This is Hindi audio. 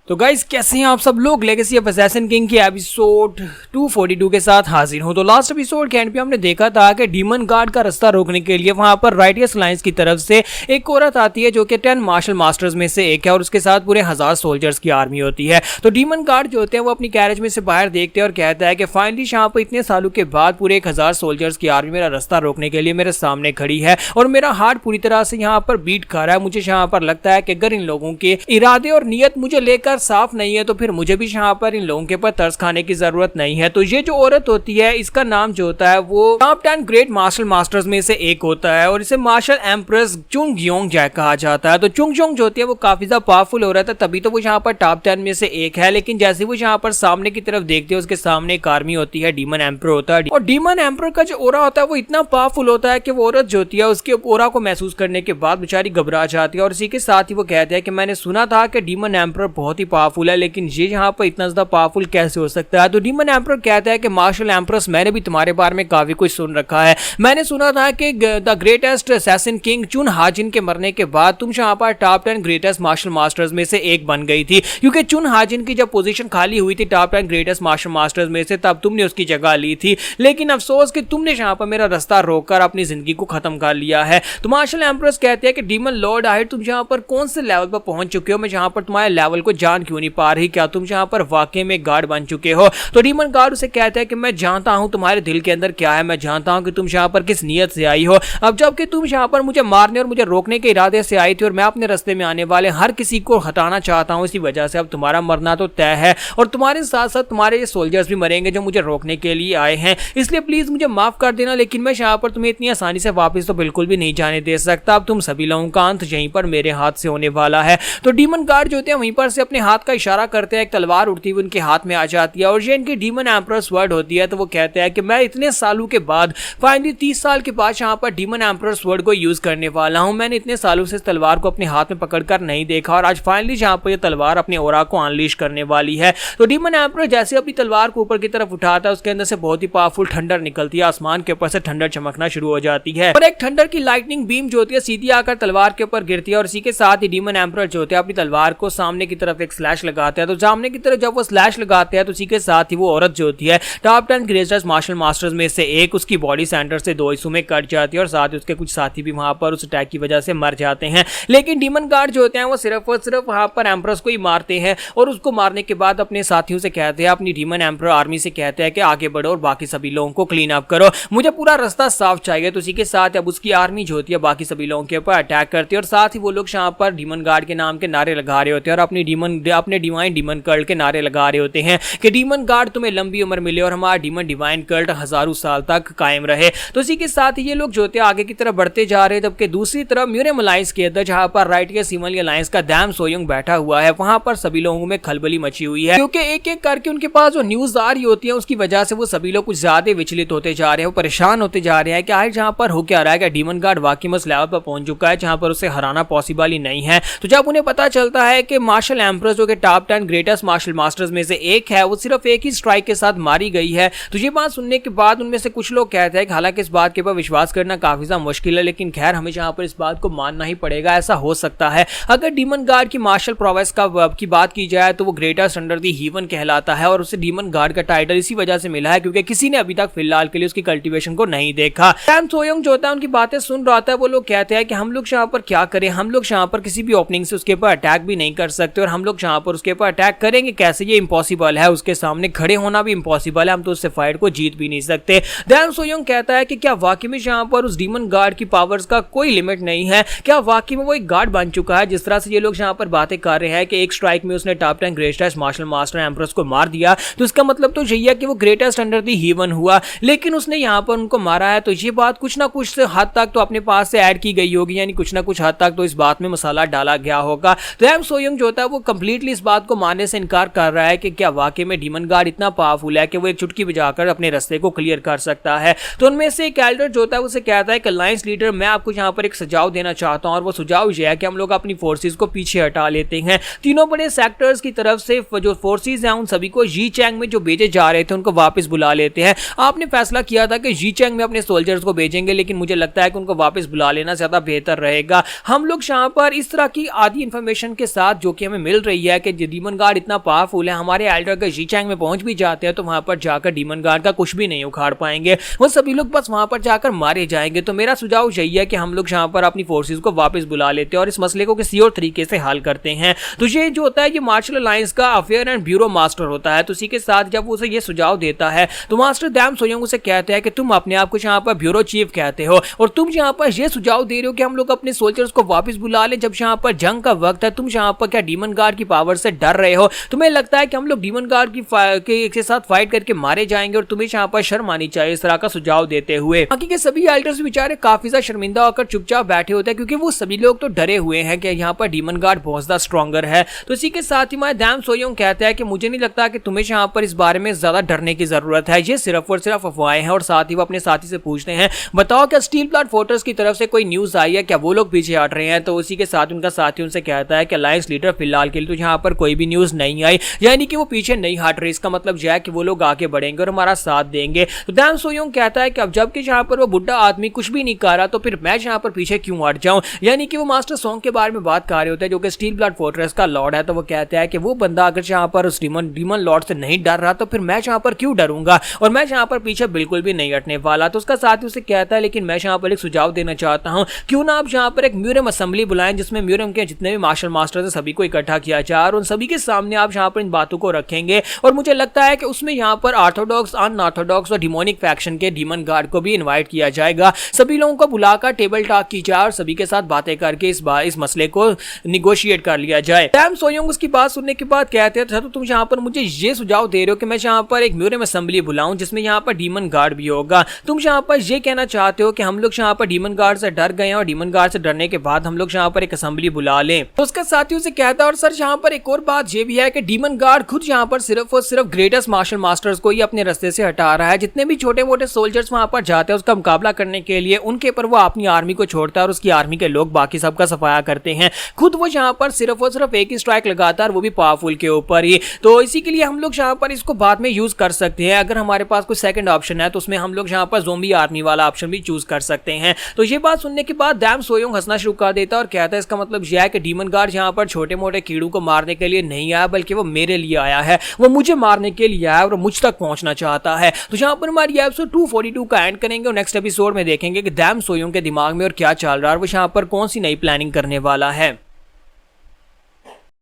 तो गाइस कैसे हैं आप सब लोग। लेगेसी ऑफ असैसिन किंग की एपिसोड 242 के साथ हाजिर हूं। तो लास्ट एपिसोड के एंड पे हमने देखा था कि डीमन गार्ड का रास्ता रोकने के लिए वहां पर राइटियस अलायंस की तरफ से एक औरत आती है जो कि 10 मार्शल मास्टर्स में से एक है और उसके साथ पूरे 1000 सोल्जर्स की आर्मी होती है। तो डीमन गार्ड जो होते हैं वो अपनी कैरेज में से बाहर देखते हैं और कहता है कि फाइनली यहाँ पर इतने सालों के बाद पूरे 1000 सोल्जर्स की आर्मी मेरा रास्ता रोकने के लिए मेरे सामने खड़ी है और मेरा हार्ट पूरी तरह से यहाँ पर बीट कर रहा है। मुझे यहाँ पर लगता है कि अगर इन लोगों के इरादे और नियत मुझे लेकर साफ नहीं है तो फिर मुझे भी यहाँ पर इन लोगों के ऊपर तरस खाने की जरूरत नहीं है। तो ये जो औरत होती है इसका नाम जो होता है वो टॉप 10 ग्रेट मार्शल मास्टर्स में से एक होता है और इसे मार्शल एम्प्रेस चुंग योंग जै कहा जाता है। तो चुंग योंग जो होती है वो काफी ज्यादा पावरफुल हो रहा था, तभी तो वो यहाँ पर टॉप 10 में से एक है। लेकिन जैसे वो यहाँ पर सामने की तरफ देखते हैं उसके सामने एक आर्मी होती है, डीमन एम्पर होता है और डीमन एम्पर का जो ओरा होता है वो इतना पावरफुल होता है कि वो औरत जो होती है उसके ओरा को महसूस करने के बाद बेचारी घबरा जाती है और इसी के साथ ही वो कहते हैं कि मैंने सुना था कि डीमन एम्पर बहुत ही पावरफुल है, लेकिन ये यहाँ पर इतना ज्यादा पावरफुल कैसे हो सकता है। तो डीमन एम्पर कहता है कि मार्शल एम्प्रेस मैंने भी तुम्हारे बारे में काफी कुछ सुन रखा है। मैंने सुना था कि द ग्रेटेस्ट असैसिन किंग चुन हाजिन के मरने के बाद तुम यहाँ पर टॉप 10 ग्रेटेस्ट मार्शल मास्टर्स में से एक बन गई थी, क्योंकि चुन हाजिन की जब पोजीशन खाली हुई थी टॉप 10 ग्रेटेस्ट मार्शल मास्टर्स में से तब तुमने उसकी जगह ली थी। लेकिन अफसोस कि तुमने यहाँ पर मेरा रास्ता रोककर अपनी जिंदगी को खत्म कर लिया है। तो मार्शल एम्प्रेस कहते हैं कि डीमन लॉर्ड आहिर तुम यहाँ पर कौन से लेवल पर पहुंच चुके हो, मैं यहाँ पर तुम्हारे लेवल को जान क्यों नहीं पा रही, क्या तुम यहाँ पर वाकई में गार्ड बन चुके हो। तो डीमन गार्ड उसे कहता है कि मैं जानता हूं तुम्हारे दिल के अंदर क्या है, मैं जानता हूं कि तुम यहाँ पर किस नियत से आई हो। अब जबकि तुम यहाँ पर मुझे मारने और मुझे रोकने के इरादे से आई थी और मैं अपने रास्ते में आने वाले हर किसी को हटाना चाहता हूं, इसी वजह से अब तुम्हारा मरना तो तय है और तुम्हारे साथ साथ तुम्हारे ये सोल्जर्स भी मरेंगे जो मुझे रोकने के लिए आए हैं। इसलिए प्लीज मुझे माफ कर देना, लेकिन मैं यहाँ पर तुम्हें इतनी आसानी से वापस तो बिल्कुल भी नहीं जाने दे सकता। अब तुम सभी लोगों का अंत यहीं पर मेरे हाथ से होने वाला है। तो डीमन गार्ड जो होते हैं वहीं पर से अपने हाथ का इशारा करते हैं, एक तलवार उड़ती हुई उनके हाथ में आ जाती है और ये इनकी डीमन एम्परर्स वर्ड होती है। तो वो कहते हैं कि मैं इतने सालों के बाद फाइनली 30 साल के बाद यहाँ पर डीमन एम्परर्स वर्ड को यूज करने वाला हूं। मैंने इतने सालों से इस तलवार को अपने हाथ में पकड़कर नहीं देखा और आज फाइनली यहाँ पर ये तलवार अपने ओरा को अनलीश करने वाली है। तो डीमन एम्परर जैसे अपनी तलवार को ऊपर की तरफ उठाता है उसके अंदर से बहुत ही पावरफुल ठंडर निकलती है, आसमान के ऊपर से ठंडर चमकना शुरू हो जाती है और एक ठंडर की लाइटनिंग बीम जो होती है सीधी आकर तलवार के ऊपर गिरती है और इसी के साथ ही डीमन एम्परर जो होते हैं अपनी तलवार को सामने की तरफ एक स्लैश लगाते हैं। तो सामने की तरफ जब वो स्लैश लगाते हैं तो इसी के साथ ही वो औरत जो होती है टॉप 10 ग्रेटेस्ट मार्शल मास्टर्स में से एक, उसकी बॉडी सेंटर से 2 हिस्सों में कट जाती है और साथ ही उसके कुछ साथी भी वहां पर उस अटैक की वजह से मर जाते हैं। लेकिन डीमन गार्ड जो होते हैं वो सिर्फ और सिर्फ वहां पर एम्प्रेस को ही मारते हैं और उसको मारने के बाद अपने साथियों से कहते हैं, अपनी डीमन एम्पर आर्मी से कहते हैं कि आगे बढ़ो और बाकी सभी लोगों को क्लीन अप करो, मुझे पूरा रास्ता साफ चाहिए। तो इसी के साथ अब उसकी आर्मी जो होती है बाकी सभी लोगों के ऊपर अटैक करती है और साथ ही वो लोग यहाँ पर डीमन गार्ड के नाम के नारे लगा रहे होते हैं और अपने डिवाइन डीमन कल्ट के नारे लगा रहे होते हैं कि डीमन गार्ड तुम्हें लंबी उम्र मिले और हमारा डीमन डिवाइन कल्ट हजारों साल तक कायम रहे। तो इसी के साथ ही ये लोग जो होते हैं आगे की तरफ बढ़ते जा रहे हैं, जबकि दूसरी तरफ म्यूरियम अलायंस के अंदर जहां पर राइटियस सिमल अलायंस का डैम सोयोंग बैठा हुआ है वहां पर सभी लोगों में खलबली मची हुई है, क्योंकि एक एक करके उनके पास जो न्यूज आ रही होती है उसकी वजह से वो सभी लोग कुछ ज्यादा विचलित होते जा रहे हैं, वो परेशान होते जा रहे हैं कि आखिर जहां पर हो क्या रहा है, डीमन गार्ड वाकई में उस लेवल पर पहुंच चुका है जहां पर उसे हराना पॉसिबल ही नहीं है। तो जब उन्हें पता चलता है कि मार्शल एम्प्रेस जो कि टॉप 10 ग्रेटेस्ट मार्शल मास्टर्स में से एक है वो सिर्फ एक ही स्ट्राइक के साथ मारी गई है, तो ये बात सुनने के बाद उनमें से कुछ लोग कहते हैं कि हालांकि इस बात के ऊपर विश्वास करना काफी ज्यादा मुश्किल है, लेकिन खैर हमें यहाँ पर इस बात को मानना ही पड़ेगा। ऐसा हो सकता है अगर डीमन गार्ड की मार्शल प्रोवेस की बात की जाए तो वो ग्रेटेस्ट अंडर दी हीवन कहलाता है और उसे डीमन गार्ड का टाइटल इसी वजह से मिला है क्योंकि किसी ने अभी तक फिलहाल के लिए उसकी कल्टीवेशन को नहीं देखा। टैम सोयोंग जो होता है उनकी बातें सुन रहा था, वो लोग कहते हैं कि हम लोग यहाँ पर क्या करें, हम लोग यहाँ पर किसी भी ओपनिंग से उसके ऊपर अटैक भी नहीं कर सकते और हम लोग यहाँ पर उसके ऊपर अटैक करेंगे कैसे, ये इम्पॉसिबल है, उसके सामने खड़े होना भी इम्पॉसिबल है, हम तो उससे फाइट को जीत भी नहीं सकते। टैम सोयोंग कहता है कि क्या वाकई में यहाँ पर उस डीमन गार्ड की पावर्स का कोई लिमिट नहीं है, क्या वाकई में वो एक गार्ड बन चुका है, जिस तरह से ये लोग यहाँ पर बातें कर रहे हैं कि एक स्ट्राइक में उसने top 10 greatest martial master empress को मार दिया, तो इसका मतलब तो यही है कि वो ग्रेटेस्ट अंडर दी हीवन हुआ, लेकिन उसने यहाँ पर उनको मारा है, तो ये बात कुछ ना कुछ हद तक तो अपने पास से ऐड की गई होगी, यानी कुछ ना कुछ हद तक तो इस बात में मसाला डाला गया होगा। तो टैम सोयोंग जो होता है वो कंप्लीटली इस बात को मानने से इनकार कर रहा है कि क्या वाकई में डीमन गार्ड इतना पावरफुल है कि वो एक चुटकी बजाकर अपने रास्ते को क्लियर कर सकता है। तो उनमें से एक एल्डर जो होता है उसे कहता है कि अलायंस लीडर मैं आपको यहाँ पर एक सुझाव देना चाहता हूँ और वो सुझाव ये है कि हम लोग अपनी फोर्सेज को पीछे हटा लेते हैं, तीनों बड़े सेक्टर्स की तरफ से जो फोर्सेज हैं उन सभी को जी चैंग में जो भेजे जा रहे थे उनको वापस बुला लेते हैं। आपने फैसला किया था कि जी चैंग में अपने सोल्जर्स को भेजेंगे, लेकिन मुझे लगता है कि उनको वापस बुला लेना ज्यादा बेहतर रहेगा। हम लोग यहाँ पर इस तरह की आधी इंफॉर्मेशन के साथ जो कि हमें मिल रही है कि डीमन गार्ड इतना पावरफुल है, हमारे एल्डर अगर ज़ीचैंग में पहुंच भी जाते हैं तो वहां पर जाकर डीमन गार्ड का कुछ भी नहीं उखाड़ पाएंगे, वो सभी लोग बस वहां पर जाकर मारे जाएंगे। तो मेरा सुझाव यही है कि हम लोग यहाँ पर अपनी फोर्सेस को वापस बुला लेते हैं और इस मसले को किसी और तरीके से हल करते हैं। तो ये जो होता है ये मार्शल अलायंस का अफेयर एंड ब्यूरो मास्टर होता है। तो इसी के साथ जब वो उसे ये सुझाव देता है तो मास्टर डैम सोयोंग उसे कहते हैं कि तुम अपने आप को यहाँ पर ब्यूरो चीफ कहते हो और तुम यहाँ पर ये सुझाव दे रहे हो कि हम लोग अपने सोल्जर्स को वापस बुला ले जब यहाँ पर जंग का वक्त है। तुम यहाँ पर क्या डीमन गार्ड की पावर से डर रहे हो? तुम्हें लगता है कि हम लोग डीमन गार्ड के साथ फाइट करके मारे जाएंगे और तुम्हें यहाँ पर शर्म आनी चाहिए, इस तरह का सुझाव देते हुए। बाकी के सभी एल्डर्स बेचारे काफी ज्यादा शर्मिंदा होकर चुपचाप बैठे होते हैं क्योंकि वो सभी लोग तो डरे हुए हैं कि यहाँ पर डीमन गार्ड बहुत ज्यादा स्ट्रॉन्गर है। तो इसी के साथ ही मैं डैम सोयोंग कहता है कि मुझे नहीं लगता कि तुम्हें यहाँ पर इस बारे में ज्यादा डरने की जरूरत है, ये सिर्फ और सिर्फ अफवाहें हैं। और साथ ही वो अपने साथी से पूछते हैं बताओ क्या स्टील ब्लड फोर्ट्रेस की तरफ से कोई न्यूज आई है, क्या वो लोग पीछे हट रहे हैं? तो उसी के साथ उनका साथी उनसे कहता है कि अलायंस लीडर फिलहाल के लिए तो यहाँ पर कोई भी न्यूज नहीं आई, यानी कि वो पीछे नहीं हट रहे। इसका मतलब यह है कि वो लोग आगे बढ़ेंगे और हमारा साथ देंगे। तो डैम सोयोंग कहता है कि अब जबकि यहाँ पर वो बुढ़ा आदमी कुछ भी नहीं कर रहा तो फिर मैं यहाँ पर पीछे क्यों हट जाऊं? यानी कि वो मास्टर सॉन्ग के बारे में बात कर रहे होते हैं जो कि स्टील ब्लड फोर्ट्रेस का लॉर्ड है। तो वो कहता है कि वो बंदा अगर यहाँ पर उस डीमन लॉर्ड से नहीं डर रहा तो फिर मैं यहाँ पर क्यों डरूंगा और मैं यहाँ पर पीछे बिल्कुल भी नहीं हटने वाला। तो उसका साथी उसे कहता है लेकिन मैं यहाँ पर एक सुझाव देना चाहता हूँ, क्यों ना आप यहाँ पर एक म्यूरियम असेंबली बुलाएं जिसमें म्यूरियम के जितने भी मार्शल मास्टर्स हैं सभी को इकट्ठा किया जाए और उन सभी के सामने आप यहाँ पर इन बातों को रखेंगे। और मुझे लगता है कि उसमें यहाँ पर ऑर्थोडॉक्स, अनऑर्थोडॉक्स और डिमोनिक फैक्शन के डीमन गार्ड को भी इन्वाइट किया जाएगा। सभी लोगों को बुलाकर टेबल टॉक की जाए और सभी के साथ बातें करके इस मसले को निगोशिएट कर लिया जाए। डैम सोयोंग उसकी बात सुनने के बाद कहते हैं तो तुम यहाँ पर मुझे ये सुझाव दे रहे हो कि मैं यहाँ पर एक म्यूरियम असेंबली बुलाऊं जिसमें यहाँ पर डीमन गार्ड भी होगा। तुम यहाँ पर ये कहना चाहते हो कि हम लोग यहाँ पर डीमन गार्ड से डर गए हैं और डीमन गार्ड से डरने के बाद हम लोग यहाँ पर एक असेंबली बुला लें। तो उसका साथी उसे कहता है और सर यहाँ पर एक और बात ये भी है कि डीमन गार्ड खुद यहाँ पर सिर्फ और सिर्फ ग्रेटेस्ट मार्शल मास्टर्स को ही अपने रास्ते से हटा रहा है। जितने भी छोटे मोटे सोल्जर्स वहां पर जाते हैं उसका मुकाबला करने के लिए उनके ऊपर वो अपनी आर्मी को छोड़ता है और उसकी आर्मी के लोग बाकी सबका सफाया करते हैं। खुद वो यहाँ पर सिर्फ और सिर्फ एक ही स्ट्राइक लगाता है, वो भी पावरफुल के ऊपर ही। तो इसी के लिए हम लोग यहाँ पर इसको बाद में यूज कर सकते हैं। अगर हमारे पास कोई सेकंड ऑप्शन है तो उसमें हम लोग यहाँ पर ज़ोंबी आर्मी वाला ऑप्शन भी चूज कर सकते हैं। तो ये बात सुनने के बाद डैम सोयोंग हंसना शुरू कर देता है और कहता है इसका मतलब यह है कि डीमन गार्ड यहाँ पर छोटे मोटे कीड़ों को मारने के लिए नहीं आया बल्कि वो मेरे लिए आया है, वो मुझे मारने के लिए आया और मुझ तक पहुंचना चाहता है। तो यहाँ पर हमारी एपिसोड 242 का एंड करेंगे और नेक्स्ट एपिसोड में देखेंगे कि डैम सोयोंग के दिमाग में और क्या चल रहा है और वो यहाँ पर कौन सी नई प्लानिंग करने वाला है।